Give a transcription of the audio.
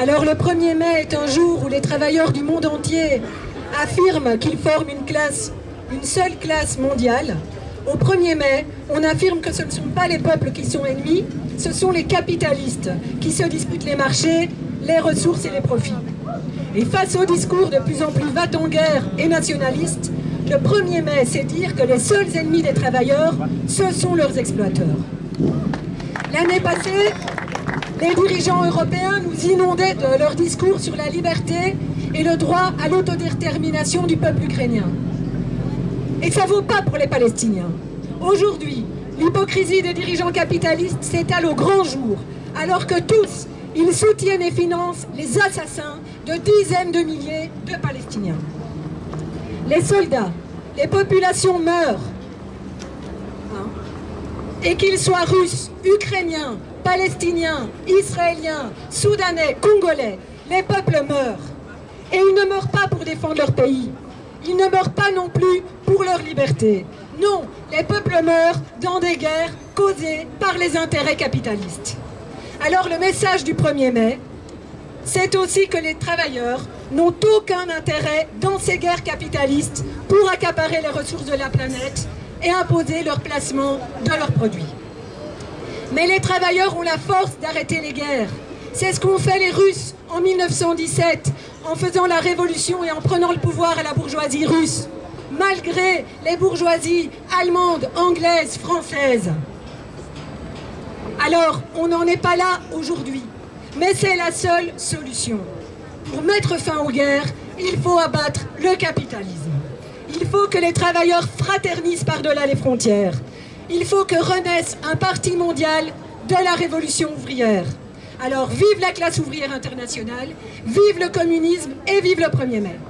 Alors le 1er mai est un jour où les travailleurs du monde entier affirment qu'ils forment une seule classe mondiale. Au 1er mai, on affirme que ce ne sont pas les peuples qui sont ennemis, ce sont les capitalistes qui se disputent les marchés, les ressources et les profits. Et face au discours de plus en plus va-t-en-guerre et nationaliste, le 1er mai, c'est dire que les seuls ennemis des travailleurs, ce sont leurs exploiteurs. L'année passée, les dirigeants européens nous inondaient de leurs discours sur la liberté et le droit à l'autodétermination du peuple ukrainien. Et ça ne vaut pas pour les Palestiniens. Aujourd'hui, l'hypocrisie des dirigeants capitalistes s'étale au grand jour, alors que tous, ils soutiennent et financent les assassins de dizaines de milliers de Palestiniens. Les soldats, les populations meurent. Et qu'ils soient russes, ukrainiens, palestiniens, israéliens, soudanais, congolais, les peuples meurent. Et ils ne meurent pas pour défendre leur pays. Ils ne meurent pas non plus pour leur liberté. Non, les peuples meurent dans des guerres causées par les intérêts capitalistes. Alors le message du 1er mai, c'est aussi que les travailleurs n'ont aucun intérêt dans ces guerres capitalistes pour accaparer les ressources de la planète et imposer leur placement de leurs produits. Mais les travailleurs ont la force d'arrêter les guerres. C'est ce qu'ont fait les Russes en 1917, en faisant la révolution et en prenant le pouvoir à la bourgeoisie russe, malgré les bourgeoisies allemandes, anglaises, françaises. Alors, on n'en est pas là aujourd'hui, mais c'est la seule solution. Pour mettre fin aux guerres, il faut abattre le capitalisme. Il faut que les travailleurs fraternisent par-delà les frontières. Il faut que renaisse un parti mondial de la révolution ouvrière. Alors, vive la classe ouvrière internationale, vive le communisme et vive le 1er mai.